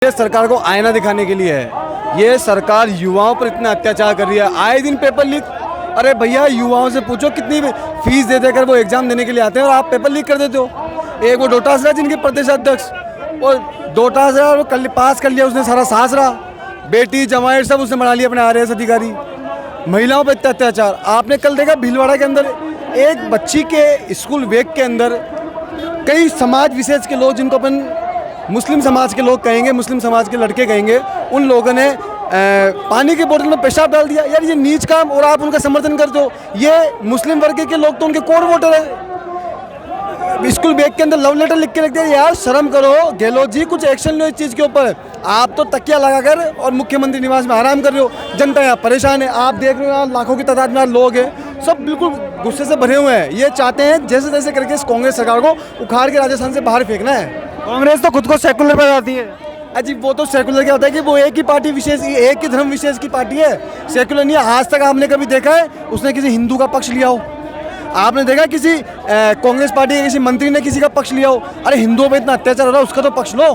ये सरकार को आईना दिखाने के लिए है। ये सरकार युवाओं पर इतना अत्याचार कर रही है, आए दिन पेपर लीक। अरे भैया, युवाओं से पूछो कितनी फीस दे देकर वो एग्जाम देने के लिए आते हैं और आप पेपर लीक कर देते हो। एक वो डोटासरा जिनके प्रदेश अध्यक्ष, और डोटासरा वो पास कर लिया उसने सारा सासरा, बेटी जमाई सब उसने बना लिया अपने IAS अधिकारी। महिलाओं पर इतना अत्याचार आपने कल देखा भीलवाड़ा के अंदर, एक बच्ची के स्कूल बैग के अंदर कई समाज विशेष के लोग, जिनको अपन मुस्लिम समाज के लोग कहेंगे, मुस्लिम समाज के लड़के कहेंगे, उन लोगों ने पानी की बोतल में पेशाब डाल दिया। यार ये नीच काम, और आप उनका समर्थन करते हो। ये मुस्लिम वर्ग के लोग तो उनके कोर वोटर हैं। स्कूल बैग के अंदर लव लेटर लिख के रख दिया। यार शर्म करो गहलोत जी, कुछ एक्शन लो इस चीज़ के ऊपर। आप तो तकिया लगाकर और मुख्यमंत्री निवास में आराम कर रहे हो, जनता यहाँ परेशान है। आप देख रहे हो लाखों की तादाद में लोग हैं, सब बिल्कुल गुस्से से भरे हुए हैं। ये चाहते हैं जैसे तैसे करके इस कांग्रेस सरकार को उखाड़ के राजस्थान से बाहर फेंकना है। कांग्रेस तो खुद को सेकुलर बताती है। अजी वो तो सेकुलर क्या होता है कि वो एक ही पार्टी विशेष, एक ही धर्म विशेष की पार्टी है, सेकुलर नहीं है। आज तक आपने कभी देखा है उसने किसी हिंदू का पक्ष लिया हो? आपने देखा किसी कांग्रेस पार्टी के किसी मंत्री ने किसी का पक्ष लिया हो? अरे हिंदुओं पर इतना अत्याचार हो रहा है, उसका तो पक्ष लो।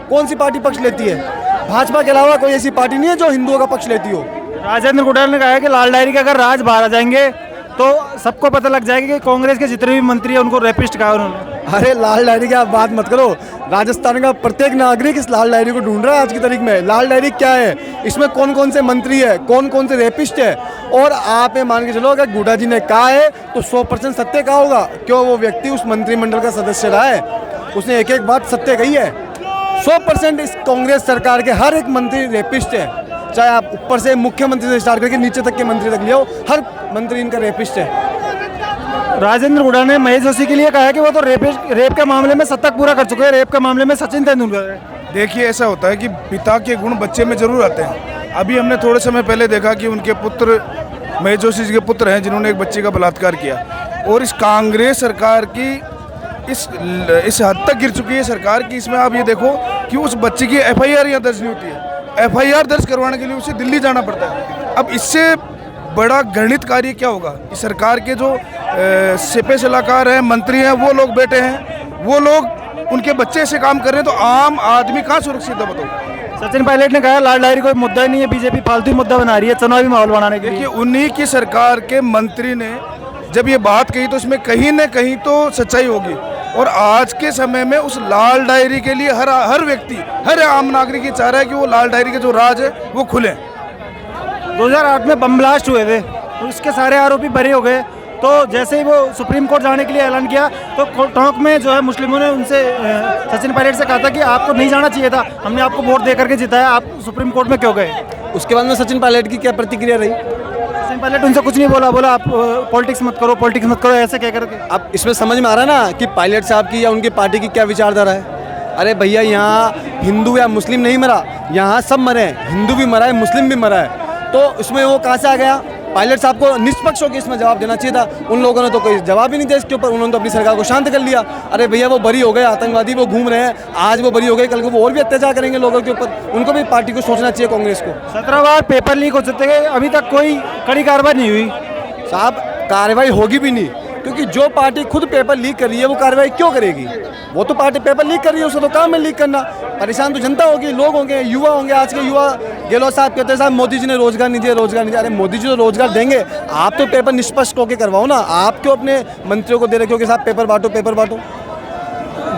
कौन सी पार्टी पक्ष लेती है? भाजपा के अलावा कोई ऐसी पार्टी नहीं है जो हिंदुओं का पक्ष लेती हो। राजेंद्र गुड़ाल ने कहा है कि लाल डायरी के अगर राज बाहर आ जाएंगे तो सबको पता लग जाएगा कि कांग्रेस के जितने भी मंत्री हैं उनको रेपिस्ट कहा उन्होंने। अरे लाल डायरी की आप बात मत करो। राजस्थान का प्रत्येक नागरिक इस लाल डायरी को ढूंढ रहा है आज की तारीख में। लाल डायरी क्या है, इसमें कौन कौन से मंत्री है, कौन कौन से रेपिस्ट है। और आप ये मान के चलो अगर गुड्डा जी ने कहा है तो 100% सत्य कहा होगा। क्यों? वो व्यक्ति उस मंत्रिमंडल का सदस्य रहा है, उसने एक एक बात सत्य कही है। 100% इस कांग्रेस सरकार के हर एक मंत्री रेपिस्ट है, चाहे आप ऊपर से मुख्यमंत्री से स्टार्ट करके नीचे तक के मंत्री तक ले आओ, हर मंत्री इनका रेपिस्ट है। राजेंद्र गुड़ाल ने महेश जोशी के लिए कहा है कि वो तो रेप के मामले में शतक पूरा कर चुके हैं, रेप के मामले में सचिन तेंदुलकर है। देखिए ऐसा होता है कि पिता के गुण बच्चे में जरूर आते हैं। अभी हमने थोड़े समय पहले देखा कि उनके पुत्र महेश जोशी जी के पुत्र हैं जिन्होंने एक बच्चे का बलात्कार किया, और इस कांग्रेस सरकार की इस हद तक गिर चुकी है सरकार की। इसमें आप ये देखो कि उस बच्चे की FIR यहाँ दर्ज नहीं होती है। FIR दर्ज करवाने के लिए उसे दिल्ली जाना पड़ता है। अब इससे बड़ा घृणित कार्य क्या होगा? इस सरकार के जो सिपह सलाहकार हैं, मंत्री हैं, वो लोग बैठे हैं, वो लोग उनके बच्चे से काम कर रहे हैं, तो आम आदमी कहाँ सुरक्षित है बताओ? सचिन पायलट ने कहा लाल डायरी कोई मुद्दा ही नहीं है, बीजेपी फालतू मुद्दा बना रही है चुनावी माहौल बनाने के लिए। देखिए उन्हीं की सरकार के मंत्री ने जब ये बात कही तो इसमें कहीं न कहीं तो सच्चाई होगी। और आज के समय में उस लाल डायरी के लिए हर व्यक्ति, हर आम नागरिक ये चाह रहा है कि वो लाल डायरी के जो राज है वो खुले। 2008 में बम ब्लास्ट हुए थे तो उसके सारे आरोपी बरी हो गए। तो जैसे ही वो सुप्रीम कोर्ट जाने के लिए ऐलान किया तो टोंक में जो है मुस्लिमों ने उनसे सचिन पायलट से कहा था कि आपको नहीं जाना चाहिए था, हमने आपको वोट दे करके जिताया, आप सुप्रीम कोर्ट में क्यों गए? उसके बाद में सचिन पायलट की क्या प्रतिक्रिया रही? सचिन पायलट उनसे कुछ नहीं बोला आप पॉलिटिक्स मत करो ऐसे कह करके। अब इसमें समझ में आ रहा है ना कि पायलट साहब की या उनकी पार्टी की क्या विचारधारा है। अरे भैया, यहाँ हिंदू या मुस्लिम नहीं मरा, यहाँ सब मरे हैं। हिंदू भी मरा है, मुस्लिम भी मरा है। तो इसमें वो कहाँ से आ गया? पायलट साहब को निष्पक्ष होकर इसमें जवाब देना चाहिए था। उन लोगों ने तो कोई जवाब ही नहीं दिया इसके ऊपर। उन्होंने तो अपनी सरकार को शांत कर लिया। अरे भैया, वो बरी हो गए, आतंकवादी वो घूम रहे हैं, आज वो बरी हो गए, कल को वो और भी अत्याचार करेंगे लोगों के ऊपर। उनको भी पार्टी को सोचना चाहिए, कांग्रेस को। 17 बार पेपर लीक हो चुके हैं, अभी तक कोई कड़ी कार्रवाई नहीं हुई। साहब कार्रवाई होगी भी नहीं, क्योंकि जो पार्टी खुद पेपर लीक कर रही है वो कार्रवाई क्यों करेगी? वो तो पार्टी पेपर लीक कर रही है, उसका तो काम है लीक करना। परेशान तो जनता होगी, लोग होंगे, युवा होंगे। आज के युवा गहलोत साहब कहते हैं साहब मोदी जी ने रोजगार नहीं दिया, रोजगार नहीं दिया। अरे मोदी जी तो रोजगार देंगे, आप तो पेपर निष्पक्ष होकर करवाओ ना। आप क्यों अपने मंत्रियों को दे रखे हो कि साहब पेपर बांटो, पेपर बांटो?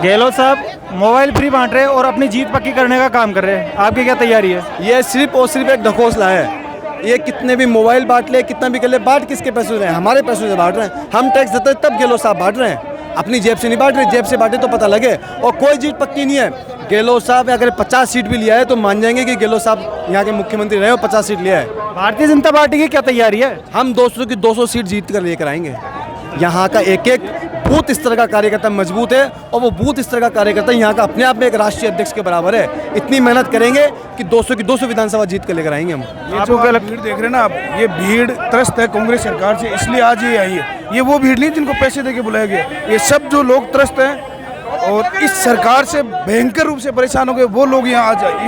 गहलोत साहब मोबाइल फ्री बांट रहे हैं और अपनी जीत पक्की करने का काम कर रहे हैं, आपकी क्या तैयारी है? ये सिर्फ और सिर्फ एक ढकोसला है। ये कितने भी मोबाइल बांट ले, कितना भी कर ले, बांट किसके पैसों से? हमारे पैसों से बांट रहे हैं। हम टैक्स देते हैं तब गहलोत साहब बांट रहे हैं, अपनी जेब से नहीं बांट रहे। जेब से बांटे तो पता लगे। और कोई जीत पक्की नहीं है। गहलोत साहब अगर 50 सीट भी लिया है तो मान जाएंगे कि गहलोत साहब यहाँ के मुख्यमंत्री रहे हो, 50 सीट लिया है। भारतीय जनता पार्टी की क्या तैयारी है? हम 200 की 200 सीट जीत कर लेकर आएंगे। यहाँ का एक एक बूथ इस तरह का कार्यकर्ता मजबूत है, और वो बूथ इस तरह का कार्यकर्ता यहाँ का अपने आप में एक राष्ट्रीय अध्यक्ष के बराबर है। इतनी मेहनत करेंगे कि 200 की 200 विधानसभा जीत कर लेकर आएंगे हम। ये जो भीड़ देख रहे हैं ना आप, ये भीड़ त्रस्त है कांग्रेस सरकार से, इसलिए आज ये आई है। ये वो भीड़ नहीं जिनको पैसे देके बुलाया गया, ये सब जो लोग त्रस्त हैं और इस सरकार से भयंकर रूप से परेशान हो गए, वो लोग यहाँ आज आए।